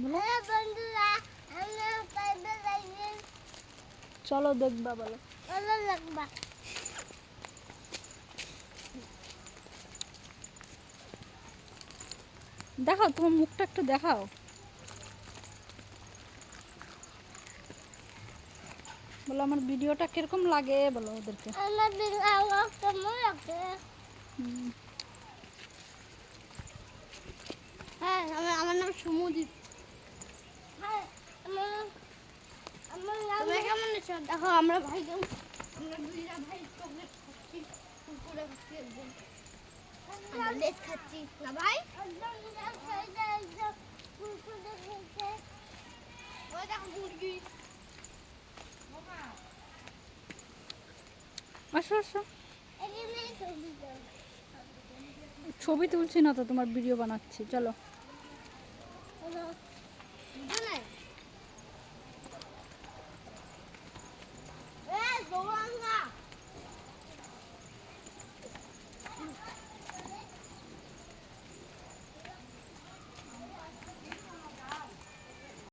বন্ধুরা আমরা পাইবে যাইবে, চলো দেখবা বলো। ভালো লাগবা। দেখাও তোমার মুখটা একটু দেখাও। বলো আমার ভিডিওটা কিরকম লাগে বলো ওদেরকে। আমার বিড়াল কেমন লাগে? হ্যাঁ আমার নাম সমুদ্র। হ্যাঁ আমার নাম কেমন আছো? দেখো আমরা ভাই আমরা দুইটা ভাই চকলেট খাচ্ছি, কুকুরে খাচ্ছি, একদম আমরা লেজ খাচ্ছি না ভাই। একদম কুকুরে খেয়েছে। ওই দেখো মুরগি। আসো আসো। এখানে ছবি দাও। ছবি তুলছি না তো, তোমার ভিডিও বানাচ্ছি, চলো। হলো বুঝো নাই?